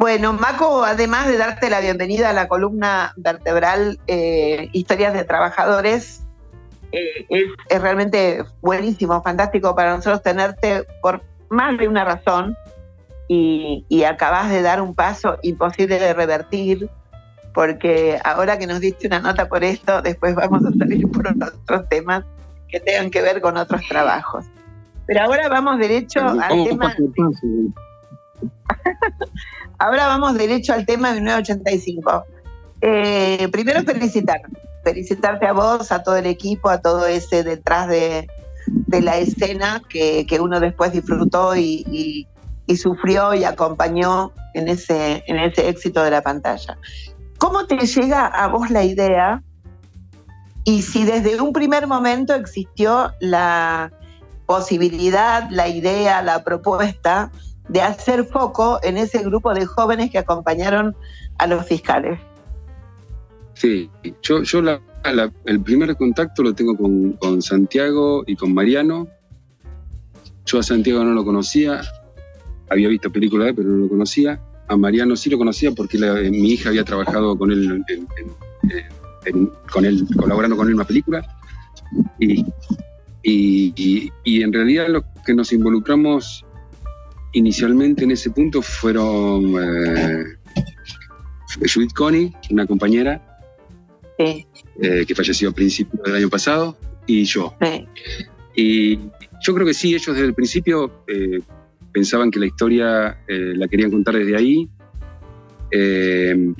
Bueno, Maco, además de darte la bienvenida a la columna vertebral Historias de Trabajadores, es realmente buenísimo, fantástico para nosotros tenerte por más de una razón y acabas de dar un paso imposible de revertir, porque ahora que nos diste una nota por esto, después vamos a salir por otros temas que tengan que ver con otros trabajos. Pero ahora vamos derecho al tema... Ahora vamos derecho al tema de 1985. Primero felicitarte a vos, a todo el equipo, a todo ese detrás de la escena que uno después disfrutó y sufrió y acompañó en ese éxito de la pantalla. ¿Cómo te llega a vos la idea? Y si desde un primer momento existió la posibilidad, la idea, la propuesta de hacer foco en ese grupo de jóvenes que acompañaron a los fiscales. Sí, yo el primer contacto lo tengo con Santiago y con Mariano. Yo a Santiago no lo conocía, había visto películas de él, pero no lo conocía. A Mariano sí lo conocía porque mi hija había trabajado con él, colaborando con él en una película. Y en realidad los que nos involucramos inicialmente en ese punto fueron Judith Connie, una compañera que falleció a principios del año pasado, y yo. Y yo creo que sí, ellos desde el principio pensaban que la historia la querían contar desde ahí. En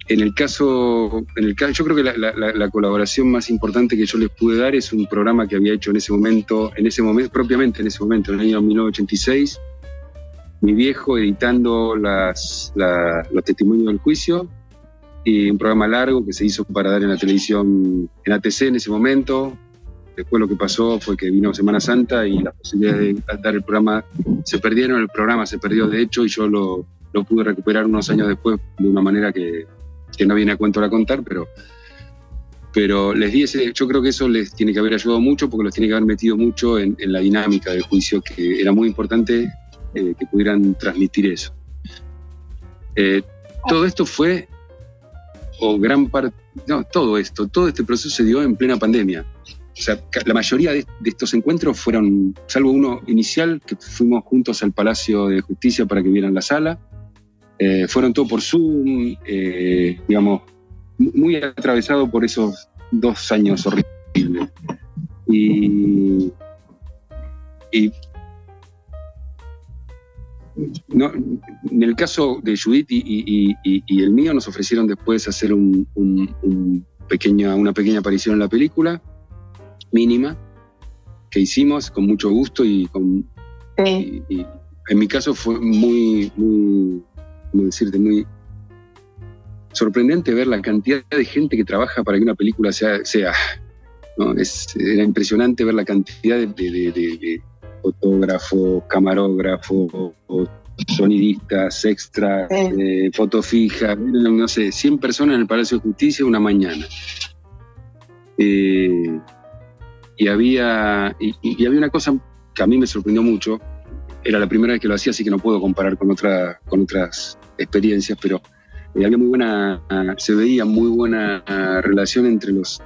el caso, yo creo que la colaboración más importante que yo les pude dar es un programa que había hecho en ese momento, propiamente en ese momento, en el año 1986, mi viejo editando los testimonios del juicio, y un programa largo que se hizo para dar en la televisión, en ATC en ese momento. Después lo que pasó fue que vino Semana Santa y las posibilidades de dar el programa se perdieron, el programa se perdió de hecho, y yo lo pude recuperar unos años después de una manera que no viene a cuento ahora contar, pero les di yo creo que eso les tiene que haber ayudado mucho, porque los tiene que haber metido mucho en la dinámica del juicio, que era muy importante que pudieran transmitir eso. Todo esto fue, todo este proceso se dio en plena pandemia. O sea, la mayoría de estos encuentros fueron, salvo uno inicial, que fuimos juntos al Palacio de Justicia para que vieran la sala, fueron todo por Zoom, digamos, muy atravesado por esos 2 años horribles. Y no, en el caso de Judith y el mío, nos ofrecieron después hacer una pequeña aparición en la película, mínima, que hicimos con mucho gusto y en mi caso fue muy, ¿cómo decirte? Muy sorprendente ver la cantidad de gente que trabaja para que una película sea ¿no? Era impresionante ver la cantidad de fotógrafos, camarógrafos, sonidistas, extras, foto fija, no sé, 100 personas en el Palacio de Justicia una mañana. Y había una cosa que a mí me sorprendió mucho. Era la primera vez que lo hacía, así que no puedo comparar con otras experiencias, pero se veía muy buena relación entre los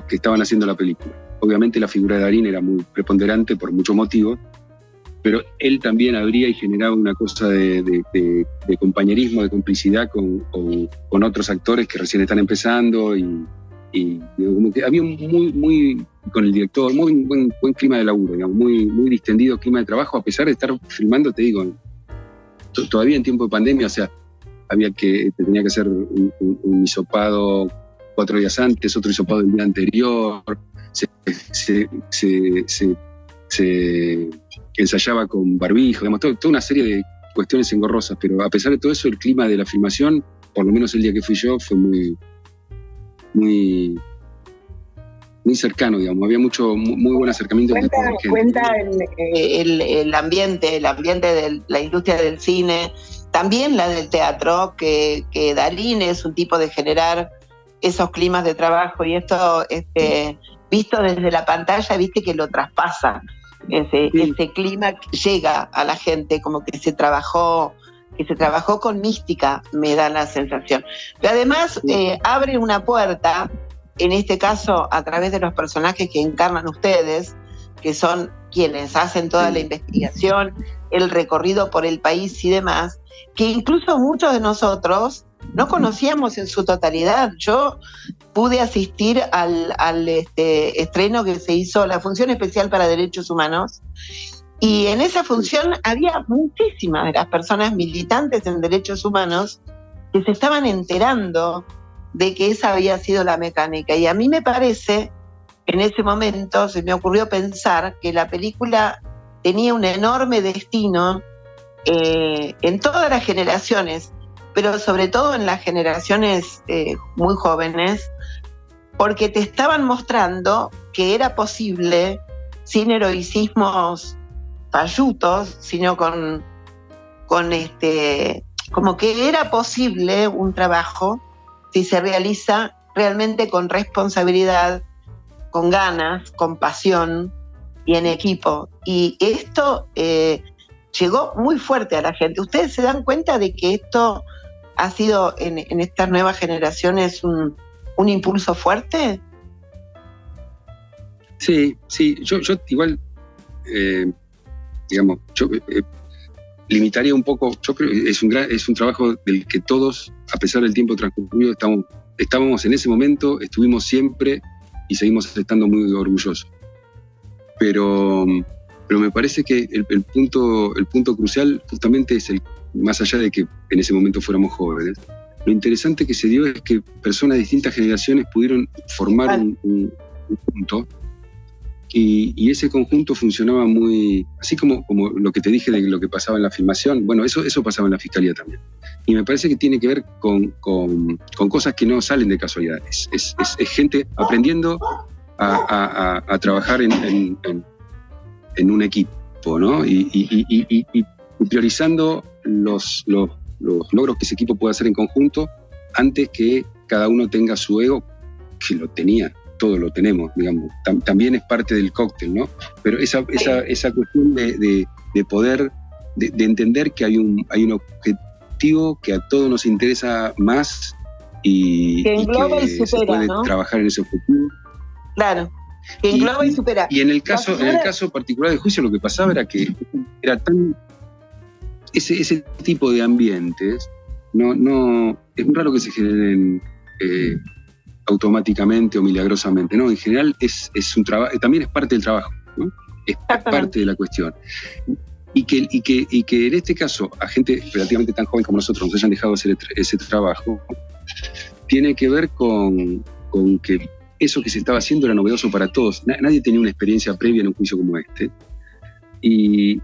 que estaban haciendo la película. Obviamente la figura de Darín era muy preponderante por muchos motivos, pero él también abría y generaba una cosa de compañerismo, de complicidad con otros actores que recién están empezando, y como que había muy con el director, muy buen clima de laburo, digamos, muy distendido clima de trabajo, a pesar de estar filmando, te digo, todavía en tiempo de pandemia. O sea, tenía que hacer un hisopado 4 días antes, otro hisopado el día anterior, se ensayaba con barbijo, digamos, toda una serie de cuestiones engorrosas, pero a pesar de todo eso, el clima de la filmación, por lo menos el día que fui yo, fue muy cercano, digamos. Había muy buen acercamiento. Cuenta el ambiente de la industria del cine, también la del teatro, que Darín es un tipo de generar esos climas de trabajo, y esto visto desde la pantalla, viste que lo traspasa. Ese clima llega a la gente, como que se trabajó que se trabajó con mística, me da la sensación. Pero además abre una puerta, en este caso a través de los personajes que encarnan ustedes, que son quienes hacen toda la investigación, el recorrido por el país y demás, que incluso muchos de nosotros no conocíamos en su totalidad. Yo pude asistir al estreno que se hizo, la Función Especial para Derechos Humanos, y en esa función había muchísimas de las personas militantes en derechos humanos que se estaban enterando de que esa había sido la mecánica. Y a mí me parece, en ese momento se me ocurrió pensar que la película tenía un enorme destino en todas las generaciones, pero sobre todo en las generaciones muy jóvenes, porque te estaban mostrando que era posible, sin heroicismos fallutos, sino con como que era posible un trabajo si se realiza realmente con responsabilidad, con ganas, con pasión y en equipo. Y esto llegó muy fuerte a la gente. ¿Ustedes se dan cuenta de que esto ha sido en estas nuevas generaciones un impulso fuerte? Sí, yo igual, digamos, yo limitaría un poco. Yo creo que es un trabajo del que todos, a pesar del tiempo transcurrido, estábamos en ese momento, estuvimos siempre y seguimos estando muy orgullosos. Pero me parece que el punto crucial justamente es más allá de que en ese momento fuéramos jóvenes, lo interesante que se dio es que personas de distintas generaciones pudieron formar un conjunto, y ese conjunto funcionaba muy, así como lo que te dije de lo que pasaba en la filmación. Bueno, eso pasaba en la fiscalía también. Y me parece que tiene que ver con cosas que no salen de casualidad. Es gente aprendiendo a trabajar en un equipo, ¿no? Y priorizando los logros que ese equipo puede hacer en conjunto antes que cada uno tenga su ego, que lo tenía. Todos lo tenemos, digamos. También es parte del cóctel, ¿no? Pero esa cuestión de poder, de entender que hay un objetivo que a todos nos interesa más y que se puede trabajar en ese objetivo. Claro, que engloba y supera. Y en el caso particular del juicio, lo que pasaba era que era tan... Ese tipo de ambientes, no es muy raro que se generen automáticamente o milagrosamente, ¿no? En general es un trabajo, también es parte del trabajo, ¿no? Es parte de la cuestión. Y que en este caso a gente relativamente tan joven como nosotros nos hayan dejado hacer ese trabajo, tiene que ver con que eso que se estaba haciendo era novedoso para todos. Nadie tenía una experiencia previa en un juicio como este. Y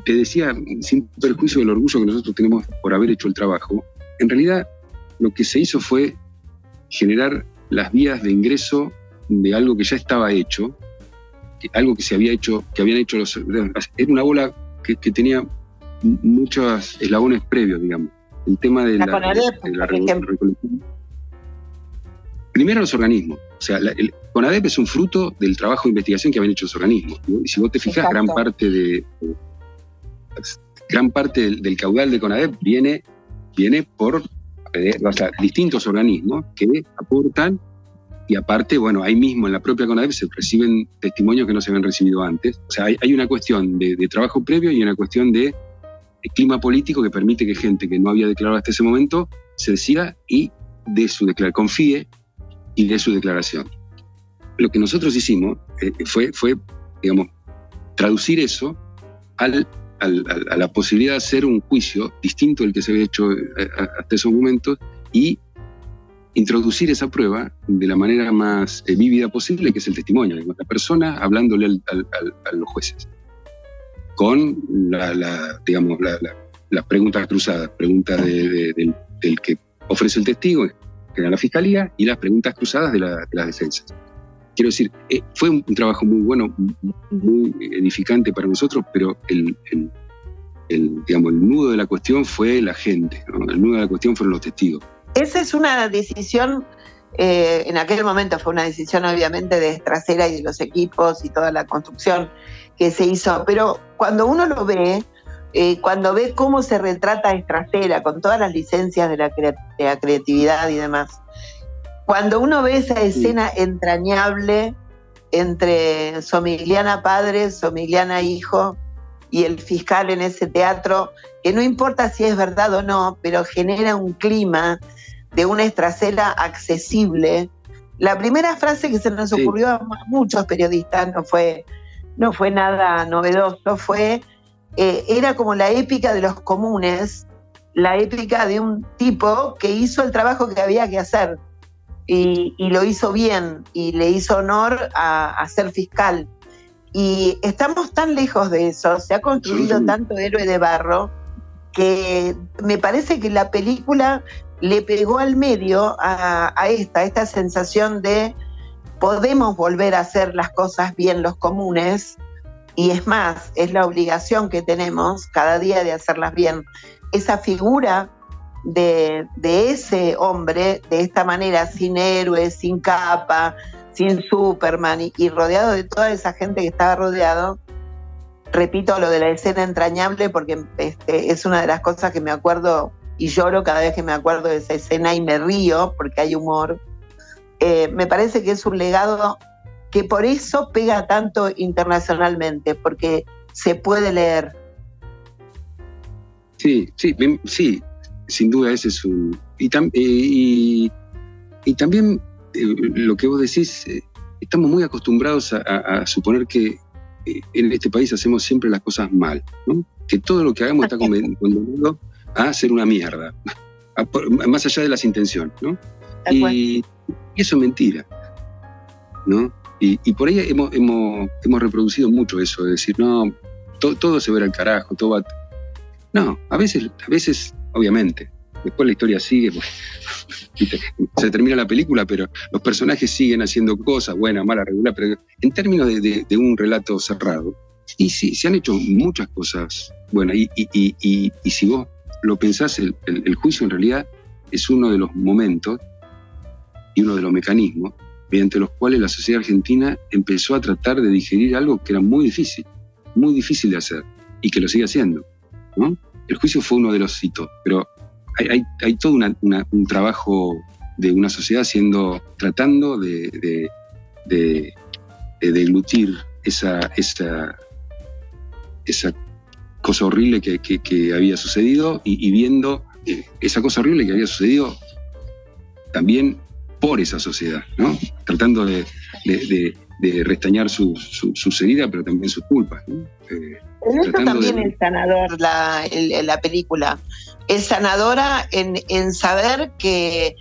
te decía, sin perjuicio del orgullo que nosotros tenemos por haber hecho el trabajo, en realidad lo que se hizo fue generar las vías de ingreso de algo que ya estaba hecho, algo que se había hecho, que habían hecho era una bola que tenía muchos eslabones previos, digamos. El tema de la recolección. Primero los organismos. O sea, el CONADEP es un fruto del trabajo de investigación que habían hecho los organismos, ¿no? Y si vos te fijas, gran parte del caudal de CONADEP viene por distintos organismos que aportan, y aparte, bueno, ahí mismo en la propia CONADEP se reciben testimonios que no se habían recibido antes. O sea, hay una cuestión de trabajo previo y una cuestión de clima político que permite que gente que no había declarado hasta ese momento se decida y confíe y dé su declaración. Lo que nosotros hicimos fue, digamos, traducir eso a la posibilidad de hacer un juicio distinto del que se había hecho hasta esos momentos y introducir esa prueba de la manera más vívida posible, que es el testimonio, digamos, la persona hablándole a los jueces, con las preguntas cruzadas, preguntas del que ofrece el testigo, que era la fiscalía, y las preguntas cruzadas de las defensas. Quiero decir, fue un trabajo muy bueno, muy edificante para nosotros, pero el nudo de la cuestión fue la gente, ¿no? El nudo de la cuestión fueron los testigos. Esa es una decisión, en aquel momento fue una decisión obviamente de Trasera y de los equipos y toda la construcción que se hizo, pero cuando uno lo ve, cuando ves cómo se retrata Estracera, con todas las licencias de la creatividad y demás, cuando uno ve esa escena entrañable entre Somigliana padre, Somigliana hijo y el fiscal en ese teatro, que no importa si es verdad o no, pero genera un clima de una Estracera accesible. La primera frase que se nos ocurrió a muchos periodistas no fue nada novedoso, era como la épica de los comunes, la épica de un tipo que hizo el trabajo que había que hacer y lo hizo bien y le hizo honor a ser fiscal. Y estamos tan lejos de eso, se ha construido tanto héroe de barro, que me parece que la película le pegó al medio a esta sensación de podemos volver a hacer las cosas bien los comunes, y es más, es la obligación que tenemos cada día de hacerlas bien. Esa figura de ese hombre, de esta manera, sin héroe, sin capa, sin Superman, y rodeado de toda esa gente que estaba rodeado. Repito lo de la escena entrañable porque es una de las cosas que me acuerdo y lloro cada vez que me acuerdo de esa escena y me río porque hay humor. Me parece que es un legado que por eso pega tanto internacionalmente, porque se puede leer. Sí, sin duda ese es un... Y también lo que vos decís, estamos muy acostumbrados a suponer que en este país hacemos siempre las cosas mal, ¿no? Que todo lo que hagamos está condenado a ser una mierda, más allá de las intenciones, ¿no? Y eso es mentira, ¿no? Y por ahí hemos reproducido mucho eso, de decir, no, todo se verá al carajo, todo va... No, a veces, obviamente, después la historia sigue, pues, se termina la película, pero los personajes siguen haciendo cosas, buenas, malas, regular, pero en términos de un relato cerrado, y sí, se han hecho muchas cosas buenas, y si vos lo pensás, el juicio en realidad es uno de los momentos y uno de los mecanismos mediante los cuales la sociedad argentina empezó a tratar de digerir algo que era muy difícil de hacer, y que lo sigue haciendo, ¿no? El juicio fue uno de los hitos, pero hay todo un trabajo de una sociedad tratando de deglutir esa cosa horrible que había sucedido, y viendo esa cosa horrible que había sucedido también por esa sociedad, ¿no? Tratando de restañar sus heridas, pero también sus culpas, ¿no? En eso también es sanador la película. Es sanadora en saber que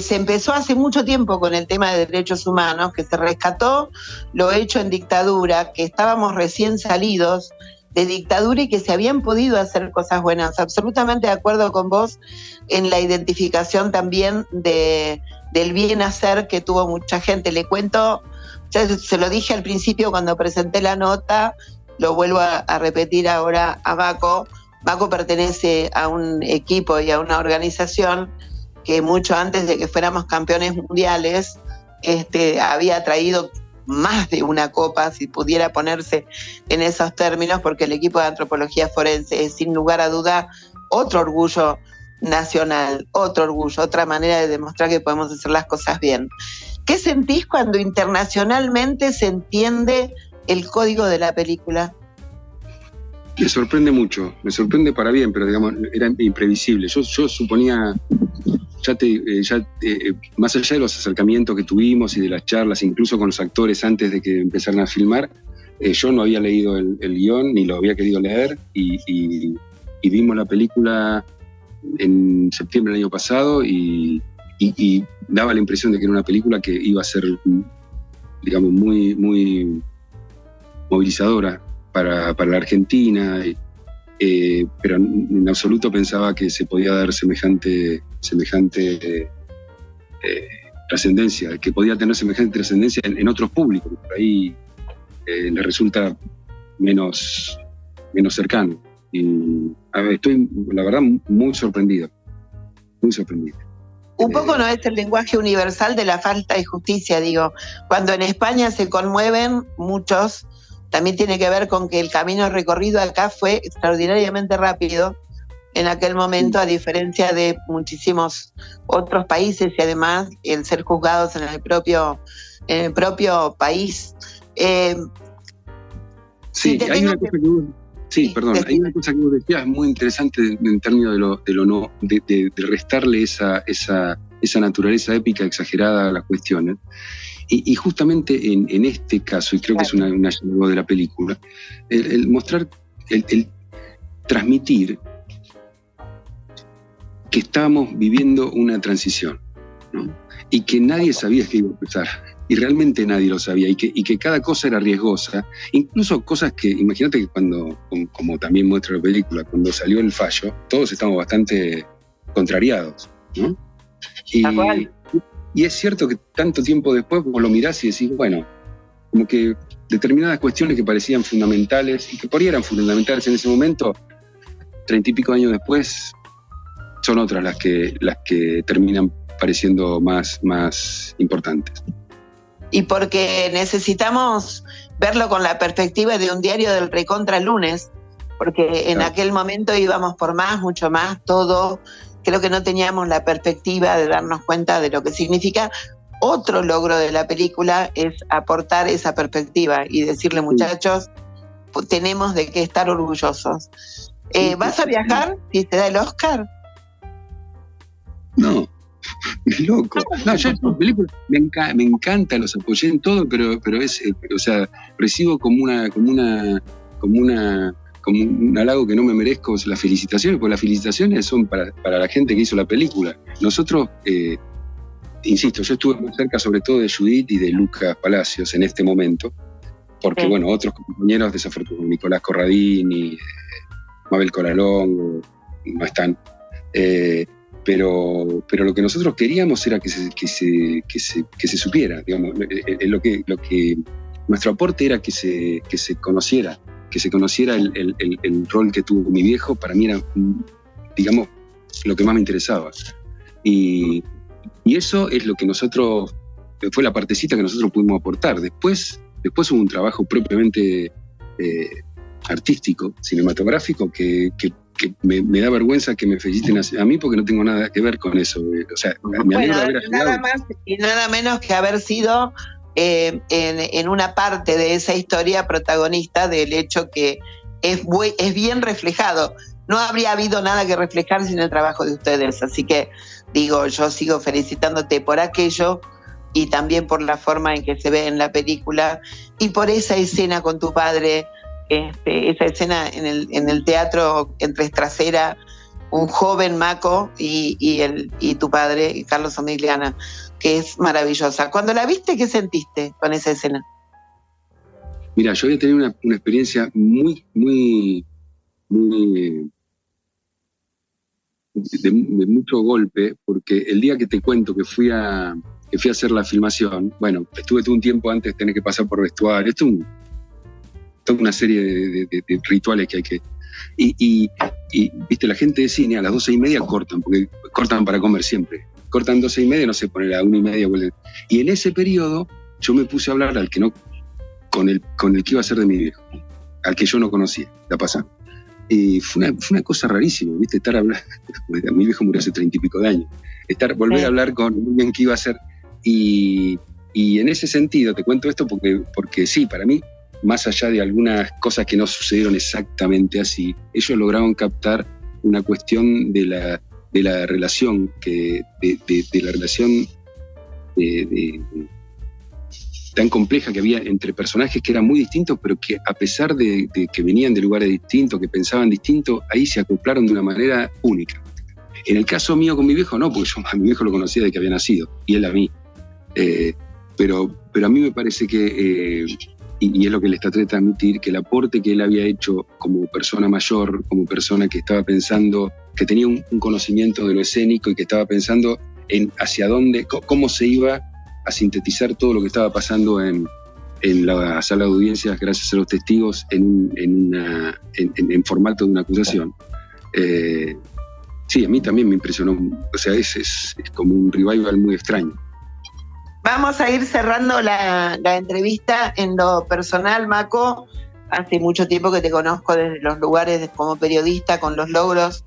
se empezó hace mucho tiempo con el tema de derechos humanos, que se rescató lo hecho en dictadura, que estábamos recién salidos de dictadura y que se habían podido hacer cosas buenas. Absolutamente de acuerdo con vos en la identificación también del bien hacer que tuvo mucha gente. Le cuento, ya se lo dije al principio cuando presenté la nota, lo vuelvo a repetir ahora a Baco. Baco pertenece a un equipo y a una organización que mucho antes de que fuéramos campeones mundiales había traído más de una copa, si pudiera ponerse en esos términos, porque el equipo de antropología forense es sin lugar a duda otro orgullo nacional, otro orgullo, otra manera de demostrar que podemos hacer las cosas bien. ¿Qué sentís cuando internacionalmente se entiende el código de la película? Me sorprende mucho, me sorprende para bien, pero digamos, era imprevisible. Yo suponía, más allá de los acercamientos que tuvimos y de las charlas, incluso con los actores antes de que empezaran a filmar, yo no había leído el guión, ni lo había querido leer, y vimos la película en septiembre del año pasado, y daba la impresión de que era una película que iba a ser, digamos, muy, muy movilizadora para la Argentina, pero en absoluto pensaba que se podía dar semejante trascendencia, que podía tener semejante trascendencia en otros públicos, que por ahí le resulta menos cercano. Y estoy, la verdad, muy sorprendido. Muy sorprendido. Un poco no es el lenguaje universal de la falta de justicia, digo. Cuando en España se conmueven muchos también tiene que ver con que el camino recorrido acá fue extraordinariamente rápido en aquel momento, a diferencia de muchísimos otros países, y además el ser juzgados en el propio país. Sí, hay una cosa hay una cosa que vos decías muy interesante en términos de restarle esa naturaleza épica exagerada a las cuestiones. Y justamente en este caso, y creo que es una llamada de la película, el mostrar, el transmitir que estábamos viviendo una transición, ¿no? Y que nadie sabía que iba a empezar, y realmente nadie lo sabía, y que cada cosa era riesgosa, incluso cosas que, imagínate que cuando, como también muestra la película, cuando salió el fallo, todos estamos bastante contrariados, ¿no? Y es cierto que tanto tiempo después vos lo mirás y decís, bueno, como que determinadas cuestiones que parecían fundamentales, y que por ahí eran fundamentales en ese momento, 30 y pico años después, son otras las que terminan pareciendo más importantes. Y porque necesitamos verlo con la perspectiva de un diario del recontra lunes, porque en aquel momento íbamos por más, mucho más, todo. Creo que no teníamos la perspectiva de darnos cuenta de lo que significa. Otro logro de la película es aportar esa perspectiva y decirle, muchachos, tenemos de qué estar orgullosos. ¿Vas a viajar si te da el Oscar? No, es loco. No, yo esta película me encanta, los apoyé en todo, pero es, o sea, recibo como un halago que no me merezco las felicitaciones, porque las felicitaciones son para la gente que hizo la película. Nosotros, insisto, yo estuve muy cerca sobre todo de Judith y de Lucas Palacios en este momento, porque bueno, otros compañeros desafortunados, Nicolás Corradini, Mabel Coralón, no están. Pero lo que nosotros queríamos era que se supiera, digamos, lo que nuestro aporte era que se conociera el rol que tuvo mi viejo. Para mí era, digamos, lo que más me interesaba. Y eso es lo que nosotros, fue la partecita que nosotros pudimos aportar. Después hubo un trabajo propiamente artístico, cinematográfico, que me da vergüenza que me feliciten a mí, porque no tengo nada que ver con eso. O sea, me alegro de haber ayudado. Nada más y nada menos que haber sido en una parte de esa historia protagonista del hecho que es bien reflejado. No habría habido nada que reflejar sin el trabajo de ustedes. Así que digo, yo sigo felicitándote por aquello y también por la forma en que se ve en la película y por esa escena con tu padre. Esa escena en el teatro en Tres Trasera, un joven Maco y tu padre, Carlos Omigliana, que es maravillosa. Cuando la viste, ¿qué sentiste con esa escena? Mira, yo había tenido una experiencia muy de mucho golpe, porque el día que te cuento que fui a hacer la filmación, bueno, estuve todo un tiempo antes de tener que pasar por vestuario. Esto toda una serie de rituales que hay que... Y viste, la gente de cine a las 12:30 cortan, porque cortan para comer siempre. Cortan 12:30, no sé, poner a 1:30 vuelven. Y en ese periodo yo me puse a hablar con el que iba a ser de mi viejo, al que yo no conocía, la pasada. Y fue una cosa rarísima, viste, estar hablando... Mi viejo murió hace 30 y pico de años. Volver a hablar con alguien que iba a ser... Y en ese sentido, te cuento esto porque sí, para mí, más allá de algunas cosas que no sucedieron exactamente así, ellos lograron captar una cuestión de la relación, de la relación tan compleja que había entre personajes que eran muy distintos, pero que a pesar de que venían de lugares distintos, que pensaban distinto, ahí se acoplaron de una manera única. En el caso mío con mi viejo no, porque yo a mi viejo lo conocía desde que había nacido, y él a mí. Pero a mí me parece que... y es lo que le traté de transmitir, que el aporte que él había hecho como persona mayor, como persona que estaba pensando, que tenía un conocimiento de lo escénico y que estaba pensando en hacia dónde, cómo se iba a sintetizar todo lo que estaba pasando en la sala de audiencias gracias a los testigos en formato de una acusación. Sí, a mí también me impresionó. O sea, es como un revival muy extraño. Vamos a ir cerrando la entrevista. En lo personal, Maco, hace mucho tiempo que te conozco desde los lugares como periodista, con los logros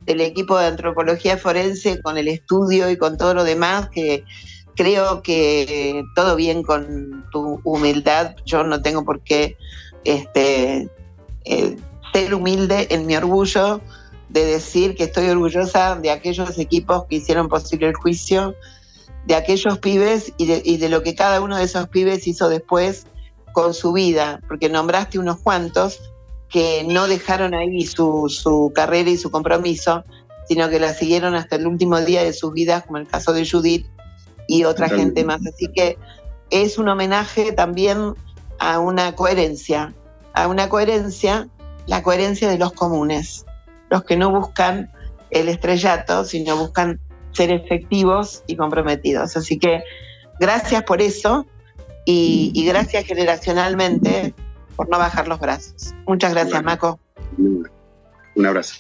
del equipo de antropología forense, con el estudio y con todo lo demás, que creo que todo bien con tu humildad. Yo no tengo por qué ser humilde en mi orgullo de decir que estoy orgullosa de aquellos equipos que hicieron posible el juicio, de aquellos pibes y de lo que cada uno de esos pibes hizo después con su vida, porque nombraste unos cuantos que no dejaron ahí su carrera y su compromiso, sino que la siguieron hasta el último día de sus vidas, como el caso de Judith y otra gente más. Así que es un homenaje también a una coherencia, la coherencia de los comunes, los que no buscan el estrellato, sino buscan ser efectivos y comprometidos. Así que gracias por eso y gracias generacionalmente por no bajar los brazos. Muchas gracias, Maco. Un abrazo.